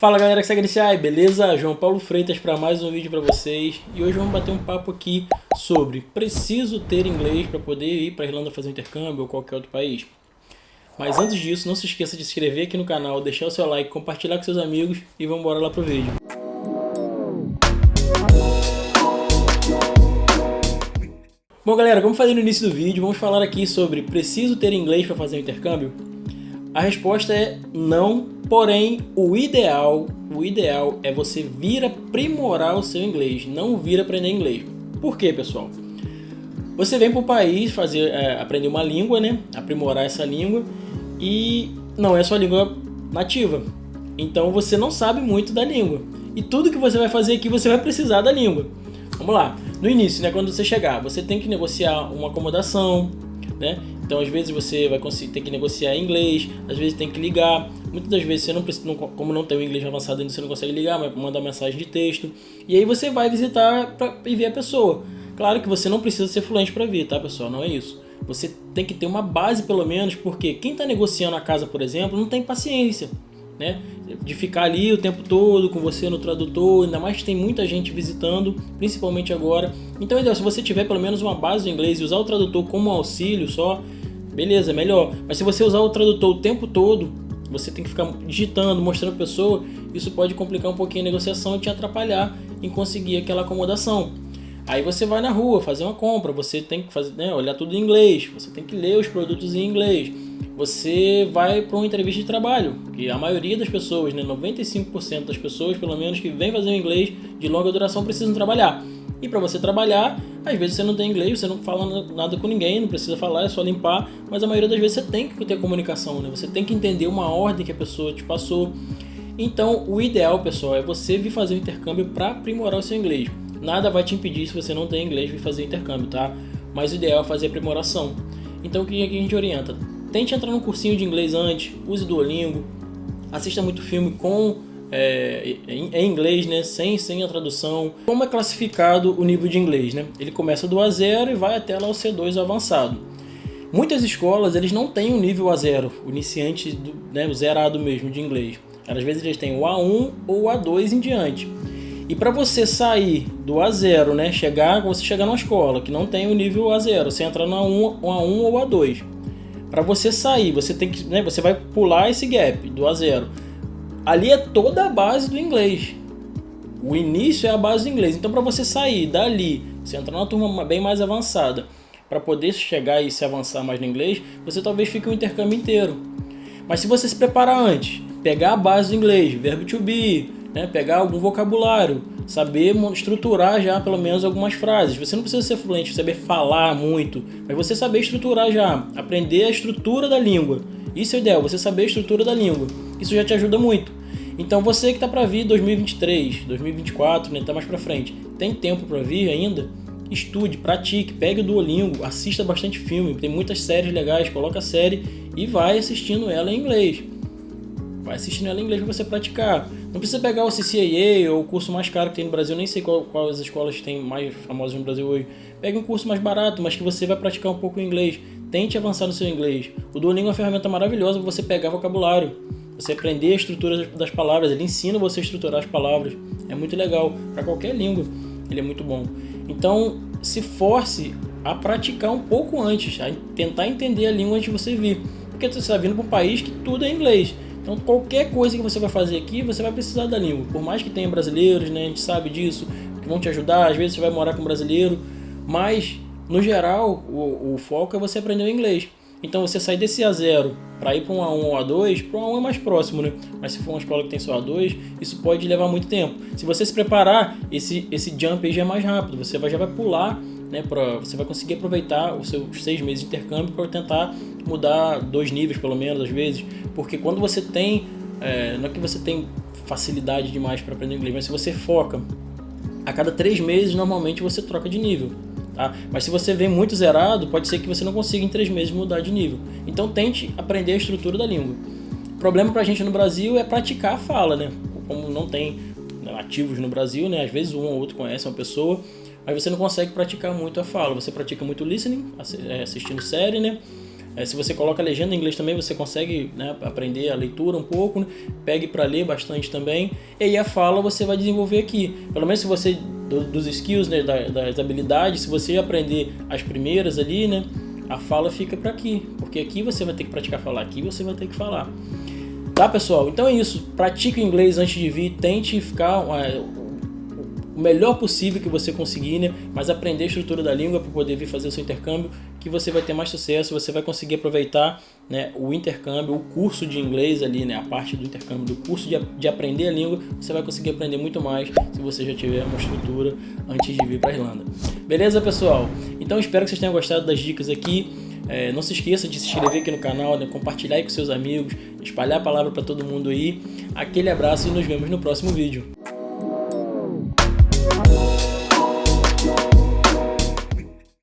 Fala galera que segue nesse aí, beleza? João Paulo Freitas para mais um vídeo para vocês. E hoje vamos bater um papo aqui sobre preciso ter inglês para poder ir para Irlanda fazer intercâmbio ou qualquer outro país. Mas antes disso, não se esqueça de se inscrever aqui no canal, deixar o seu like, compartilhar com seus amigos e vamos embora lá pro vídeo. Bom galera, como falei no início do vídeo, vamos falar aqui sobre preciso ter inglês para fazer o intercâmbio? A resposta é não, porém o ideal é você vir aprimorar o seu inglês, não vir aprender inglês. Por quê, pessoal? Você vem para o país aprender uma língua, né? Aprimorar essa língua e não é sua língua nativa. Então você não sabe muito da língua. E tudo que você vai fazer aqui você vai precisar da língua. Vamos lá. No início, né, quando você chegar, você tem que negociar uma acomodação, né? Então, às vezes você vai ter que negociar em inglês, às vezes tem que ligar. Muitas das vezes você não precisa, como não tem o inglês avançado ainda, você não consegue ligar, mas mandar mensagem de texto. E aí você vai visitar e ver a pessoa. Claro que você não precisa ser fluente para vir, tá, pessoal? Não é isso. Você tem que ter uma base pelo menos, porque quem está negociando a casa, por exemplo, não tem paciência, né, de ficar ali o tempo todo com você no tradutor, ainda mais que tem muita gente visitando, principalmente agora. Então, se você tiver pelo menos uma base do inglês e usar o tradutor como auxílio só, beleza, melhor. Mas se você usar o tradutor o tempo todo, você tem que ficar digitando, mostrando a pessoa, isso pode complicar um pouquinho a negociação e te atrapalhar em conseguir aquela acomodação. Aí você vai na rua fazer uma compra, você tem que fazer, né, olhar tudo em inglês, você tem que ler os produtos em inglês. Você vai para uma entrevista de trabalho, que a maioria das pessoas, né, 95% das pessoas, pelo menos, que vêm fazer o inglês de longa duração precisam trabalhar. E para você trabalhar, às vezes você não tem inglês, você não fala nada com ninguém, não precisa falar, é só limpar, mas a maioria das vezes você tem que ter comunicação, né? Você tem que entender uma ordem que a pessoa te passou. Então, o ideal, pessoal, é você vir fazer o intercâmbio para aprimorar o seu inglês. Nada vai te impedir, se você não tem inglês, vir fazer intercâmbio, tá? Mas o ideal é fazer aprimoração. Então, o que a gente orienta? Tente entrar num cursinho de inglês antes, use Duolingo, assista muito filme em inglês, né, sem a tradução. Como é classificado o nível de inglês, né? Ele começa do A0 e vai até lá o C2 avançado. Muitas escolas eles não têm o nível A0, o iniciante, né, o zerado mesmo de inglês. Às vezes eles têm o A1 ou o A2 em diante. E para você sair do A0, né, você chegar numa escola que não tem o nível A0, você entra no A1 ou A2. Para você sair, você tem que, né, você vai pular esse gap do A0. Ali é toda a base do inglês. O início é a base do inglês. Então, para você sair dali, você entrar numa turma bem mais avançada, para poder chegar e se avançar mais no inglês, você talvez fique o intercâmbio inteiro. Mas se você se preparar antes, pegar a base do inglês, verbo to be, né, pegar algum vocabulário, saber estruturar já pelo menos algumas frases. Você não precisa ser fluente, saber falar muito, mas você saber estruturar já, aprender a estrutura da língua. Isso é o ideal, você saber a estrutura da língua. Isso já te ajuda muito. Então você que está para vir 2023, 2024, né, tá mais para frente, tem tempo para vir ainda? Estude, pratique, pegue o Duolingo, assista bastante filme, tem muitas séries legais, coloca a série e vai assistindo ela em inglês. Vai assistindo ela em inglês para você praticar. Não precisa pegar o CCAA ou o curso mais caro que tem no Brasil, nem sei quais escolas tem mais famosas no Brasil hoje. Pegue um curso mais barato, mas que você vai praticar um pouco o inglês. Tente avançar no seu inglês. O Duolingo é uma ferramenta maravilhosa para você pegar vocabulário, você aprender a estrutura das palavras. Ele ensina você a estruturar as palavras. É muito legal. Para qualquer língua, ele é muito bom. Então, se force a praticar um pouco antes, a tentar entender a língua antes de você vir. Porque você está vindo para um país que tudo é inglês. Então, qualquer coisa que você vai fazer aqui, você vai precisar da língua. Por mais que tenha brasileiros, né, a gente sabe disso, que vão te ajudar. Às vezes você vai morar com um brasileiro, mas, no geral, o foco é você aprender o inglês. Então, você sair desse A0 para ir para um A1 ou A2, para um A1 é mais próximo, né? Mas se for uma escola que tem só A2, isso pode levar muito tempo. Se você se preparar, esse jump aí já é mais rápido. Você já vai pular, né, você vai conseguir aproveitar os seus 6 meses de intercâmbio para tentar mudar 2 níveis pelo menos às vezes, porque quando você tem, não é que você tem facilidade demais para aprender inglês, mas se você foca, a cada 3 meses normalmente você troca de nível, tá? Mas se você vem muito zerado, pode ser que você não consiga em 3 meses mudar de nível. Então tente aprender a estrutura da língua. O problema pra gente no Brasil é praticar a fala, né? Como não tem nativos no Brasil, né? Às vezes um ou outro conhece uma pessoa, mas você não consegue praticar muito a fala. Você pratica muito listening, assistindo série, né? Se você coloca a legenda em inglês também, você consegue, né, aprender a leitura um pouco, né? Pegue para ler bastante também. E aí a fala você vai desenvolver aqui. Pelo menos se você, dos skills, né, das habilidades, se você aprender as primeiras ali, né, a fala fica para aqui. Porque aqui você vai ter que praticar falar, aqui você vai ter que falar. Tá, pessoal? Então é isso. Pratique o inglês antes de vir. Tente ficar o melhor possível que você conseguir, né? Mas aprender a estrutura da língua para poder vir fazer o seu intercâmbio, que você vai ter mais sucesso, você vai conseguir aproveitar, né, o intercâmbio, o curso de inglês ali, né, a parte do intercâmbio, do curso de aprender a língua, você vai conseguir aprender muito mais se você já tiver uma estrutura antes de vir para a Irlanda. Beleza, pessoal? Então espero que vocês tenham gostado das dicas aqui. Não se esqueça de se inscrever aqui no canal, né, compartilhar aí com seus amigos, espalhar a palavra para todo mundo aí. Aquele abraço e nos vemos no próximo vídeo.